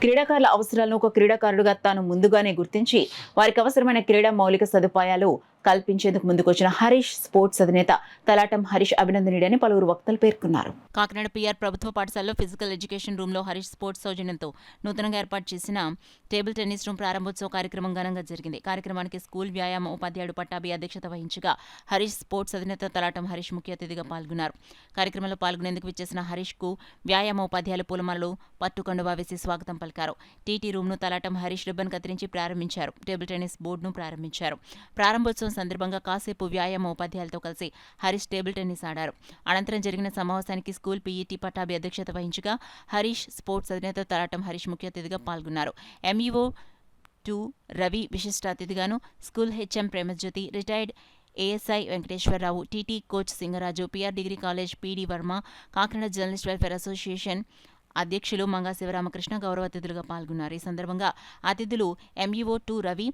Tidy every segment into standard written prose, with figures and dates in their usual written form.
క్రీడాకారుల అవసరాలను ఒక క్రీడాకారుడుగా తాను ముందుగానే గుర్తించి వారికి అవసరమైన క్రీడా మౌలిక సదుపాయాలు కల్పించేందుకు ముందుకొచ్చిన హరీష్ స్పోర్ట్స్ అధినేత తలాటం హరీష్ అభినందనీయుడని పలువురు వక్తలు పేర్కొన్నారు. కాకినాడ పిఆర్ ప్రభుత్వ పాఠశాలలో ఫిజికల్ ఎడ్యుకేషన్ రూమ్ లో హరీష్ స్పోర్ట్స్ సౌజన్యంతో నూతనంగా ఏర్పాటు చేసిన టేబుల్ టెన్నిస్ రూమ్ ప్రారంభోత్సవ కార్యక్రమం ఘనంగా జరిగింది. కార్యక్రమానికి స్కూల్ వ్యాయామ ఉపాధ్యాయుడు పట్టాభి అధ్యక్షత వహించగా హరీష్ స్పోర్ట్స్ అధినేత తలాటం హరీష్ ముఖ్య అతిథిగా పాల్గొన్నారు. కార్యక్రమంలో పాల్గొనేందుకు విచ్చేసిన హరీష్ కు వ్యాయామ ఉపాధ్యాయులు పూలమాలలు పట్టుకండువా వేసి స్వాగతం పలికారు. టీటీ రూమ్ ను తలాటం హరీష్ రిబ్బన్ కత్తిరించి ప్రారంభించారు. టేబుల్ టెన్నిస్ బోర్డును ప్రారంభించారు. ప్రారంభోత్సవం సందర్భంగా కాసేపు వ్యాయామ ఉపాధ్యాయులతో కలిసి హరీష్ టేబుల్ టెన్నిస్ ఆడారు. అనంతరం జరిగిన సమావేశానికి స్కూల్ పీఈటీ పట్టాభి అధ్యక్షత వహించగా హరీష్ స్పోర్ట్స్ అధినేత తలాటం హరీష్ ముఖ్య అతిథిగా పాల్గొన్నారు. ఎంఈఓ 2 రవి విశిష్ట అతిథిగాను, school HM Premajyothi, retired ASI Venkateswara Rao, TT coach Singaraju, PR degree college PD Varma, Kakinada journalist welfare association అధ్యక్షులు మంగా శివరామకృష్ణ గౌరవ అతిథులుగా పాల్గొన్నారు. ఈ సందర్భంగా అతిథులు ఎంఈఓ 2 రవి,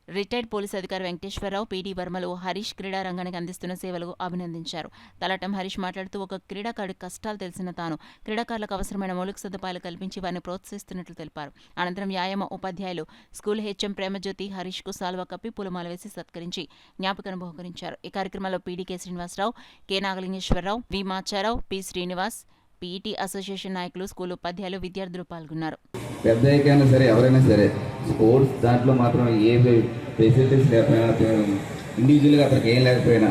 రిటైర్డ్ పోలీస్ అధికారి వెంకటేశ్వరరావు, పీడీ వర్మలు హరీష్ క్రీడా రంగానికి అందిస్తున్న సేవలకు అభినందించారు. తలాటం హరీష్ మాట్లాడుతూ ఒక క్రీడాకారుడి కష్టాలు తెలిసిన తాను క్రీడాకారులకు అవసరమైన మౌలిక సదుపాయాలు కల్పించి వారిని ప్రోత్సహిస్తున్నట్లు తెలిపారు. అనంతరం వ్యాయామ ఉపాధ్యాయులు స్కూల్ హెచ్ఎం ప్రేమజ్యోతి హరీష్ కు సాల్వా కప్పి పూలమాల వేసి సత్కరించి జ్ఞాపకాన్ని బహుకరించారు. ఈ కార్యక్రమంలో పీడీ కె శ్రీనివాసరావు, కె నాగలింగేశ్వరరావు, వి మాచారావు, పి శ్రీనివాస్, పీఈటీ అసోసియేషన్ నాయకులు, స్కూల్ ఉపాధ్యాయులు, విద్యార్థులు పాల్గొన్నారు. పెద్దయినా సరే ఎవరైనా సరే స్పోర్ట్స్ దాంట్లో మాత్రం ఏ ఫెసిలిటీస్ లేకపోయినా ఇండివిజువల్గా అతనికి ఏం లేకపోయినా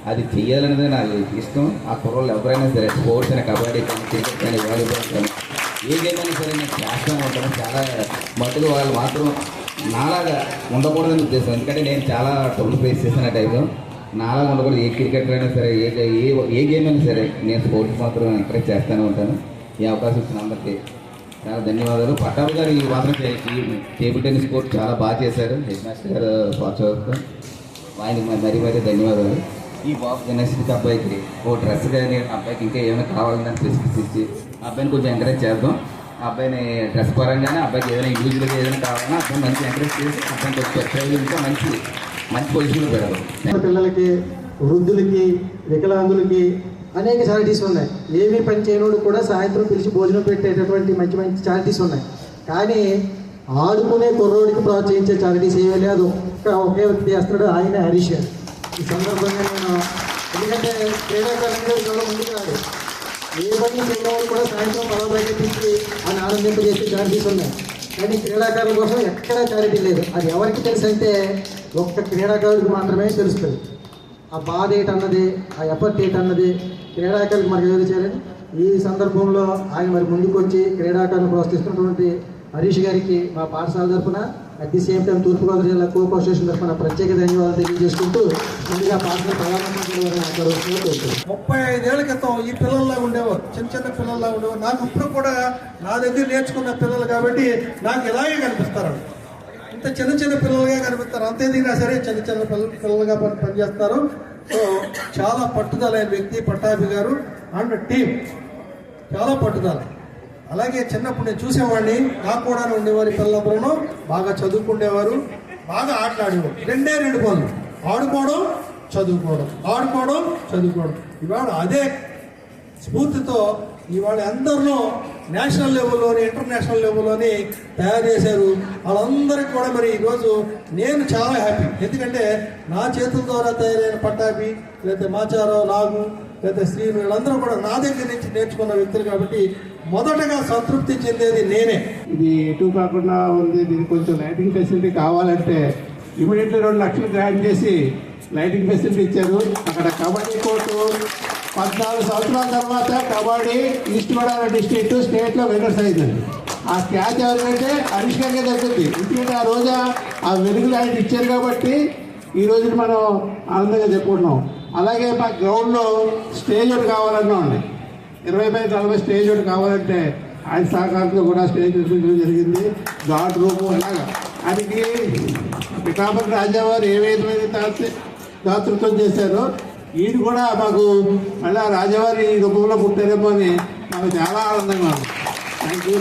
అది చెయ్యాలనేది నాకు ఇష్టం. ఆ కుర్రోళ్ళు ఎవరైనా సరే స్పోర్ట్స్ అయినా కబడ్డీ కానీ క్రికెట్ కానీ వాలీబాల్ కానీ ఏ గేమ్ అయినా సరే నేను చేస్తూనే ఉంటాను. చాలా మటుకు వాళ్ళు మాత్రం నాలాగా ఉండకూడదని ఉద్దేశం. ఎందుకంటే నేను చాలా ట్రబుల్ ఫేస్ చేసిన టైంలో నాలాగా ఉండకూడదు. ఏ క్రికెట్ అయినా సరే ఏ గేమ్ అయినా సరే నేను స్పోర్ట్స్ మాత్రం ఎంకరేజ్ చేస్తూనే ఉంటాను. ఈ అవకాశం ఇచ్చిన అందరికీ చాలా ధన్యవాదాలు. పట్టాభి గారు ఈ మాత్రం టేబుల్ టెన్నిస్ కోర్ట్ చాలా బాగా చేశారు. హెడ్ మాస్టర్ గారు ప్రోత్సాహంతో ఆయనకి మరీ మరీ ధన్యవాదాలు. ఈ బాబు జిమ్నాస్టిక్ అబ్బాయికి ఓ డ్రెస్ కానీ అబ్బాయికి ఇంకా ఏమైనా కావాలని స్పెసిఫిక్స్ ఇచ్చి అబ్బాయిని కొంచెం ఎంకరేజ్ చేద్దాం. అబ్బాయిని డ్రెస్ పరంగానే అబ్బాయికి ఏదైనా ఇండివిజువల్గా ఏదైనా కావాలన్నా అబ్బాయి మంచి ఎంకరేజ్ చేసి అబ్బాయిని కొంచెం ఇంకా మంచి పొజిషన్లో పెడదాం. పిల్లలకి, వృద్ధులకి, వికలాంగులకి అనేక చారిటీస్ ఉన్నాయి. ఏమీ పని చేయనోడు కూడా సాయంత్రం పిలిచి భోజనం పెట్టేటటువంటి మంచి మంచి చారిటీస్ ఉన్నాయి. కానీ ఆడుకునే కుర్రోడికి ప్రోత్సహించే చారిటీస్ ఏమీ లేదు. ఒకే వ్యక్తి చేస్తున్నాడు, ఆయన హరీష్ గారు. ఈ సందర్భంగా నేను ఎందుకంటే క్రీడాకారులు చాలా ముందుకు రాడు. ఏ పని చేయనోడు కూడా సాయంత్రం పొలం పిలిచి ఆయన ఆనందింపజేసే చారిటీస్ ఉన్నాయి. కానీ క్రీడాకారుల కోసం ఎక్కడా చారిటీ లేదు. అది ఎవరికి తెలుసు అంటే ఒక్క క్రీడాకారుడికి మాత్రమే తెలుస్తుంది. ఆ బాధ ఏంటన్నది, ఆ ఎఫర్ట్ ఏంటన్నది క్రీడాకారులకు మనకు ఏదో చేయాలని ఈ సందర్భంలో ఆయన మరి ముందుకు వచ్చి క్రీడాకారులను ప్రోత్సహిస్తున్నటువంటి హరీష్ గారికి మా పాఠశాల తరఫున అట్ ది సేమ్ టైం తూర్పుగోదావరి జిల్లా కో అసోసియేషన్ తరఫున ప్రత్యేక ధన్యవాదాలు తెలియజేసుకుంటూ ముందుగా పాఠశాల ప్రధానమంత్రి 35 ఏళ్ల క్రితం ఈ పిల్లల్లా ఉండేవారు, చిన్న చిన్న పిల్లల్లా ఉండేవారు. నాకు ఇప్పుడు కూడా నా దగ్గర నేర్చుకున్న పిల్లలు కాబట్టి నాకు ఇలాగే కనిపిస్తారు. ఇంత చిన్న చిన్న పిల్లలుగా కనిపిస్తారు. అంతే దిగినా సరే చిన్న చిన్న పిల్లలుగా పనిచేస్తారు. సో చాలా పట్టుదలైన వ్యక్తి పట్టాభి గారు అండ్ టీం, చాలా పట్టుదల. అలాగే చిన్నప్పుడు నేను చూసేవాడిని, నాకు కూడా ఉండేవారు. పిల్లలందరూ బాగా చదువుకునేవారు, బాగా ఆటలాడేవారు. 2 పనులు, ఆడుకోవడం, చదువుకోవడం, ఆడుకోవడం, చదువుకోవడం. ఇవాళ అదే స్ఫూర్తితో ఇవాళ అందరిలో నేషనల్ లెవెల్లోని, ఇంటర్నేషనల్ లెవెల్లోని తయారు చేశారు. వాళ్ళందరికీ కూడా మరి ఈరోజు నేను చాలా హ్యాపీ. ఎందుకంటే నా చేతుల ద్వారా తయారైన పట్టాభి, లేకపోతే మాచారావు, నాగు, లేకపోతే శ్రీను, వీళ్ళందరూ కూడా నా దగ్గర నుంచి నేర్చుకున్న వ్యక్తులు కాబట్టి మొదటగా సంతృప్తి చెందేది నేనే. ఇది ఎటు కాకుండా ఉంది. దీనికి కొంచెం లైటింగ్ ఫెసిలిటీ కావాలంటే ఇమీడియట్లీ 2 లక్షలు గ్రాంట్ చేసి లైటింగ్ ఫెసిలిటీ ఇచ్చారు. అక్కడ కబడ్డీ కోర్టు 14 సంవత్సరాల తర్వాత కబడ్డీ ఈస్ట్ గోదావరి డిస్ట్రిక్ట్ స్టేట్లో విన్నర్స్ అయిందండి. ఆ క్యాచ్ ఎవరికంటే హరీష్ గారికే దక్కుతుంది. ఎందుకంటే ఆ రోజు ఆ వెలుగు లైట్ ఇచ్చారు కాబట్టి ఈ రోజు మనం ఆనందంగా చెప్పుకుంటున్నాం. అలాగే మా గ్రౌండ్లో స్టేజ్ ఒకటి కావాలన్నా ఉంది. 20-40 స్టేజ్ ఒకటి కావాలంటే ఆయన సహకారంతో కూడా స్టేజ్ నిర్మించడం జరిగింది. గార్డ్ రూము అలాగా ఆయనకి పిఠాపురం రాజావారు ఏ విధమైన దాతృత్వం చేశారో ఈయన కూడా మాకు మళ్ళీ రాజావారి రూపంలో పుట్టారేమో అని మాకు చాలా ఆనందంగా ఉంది. Thank you.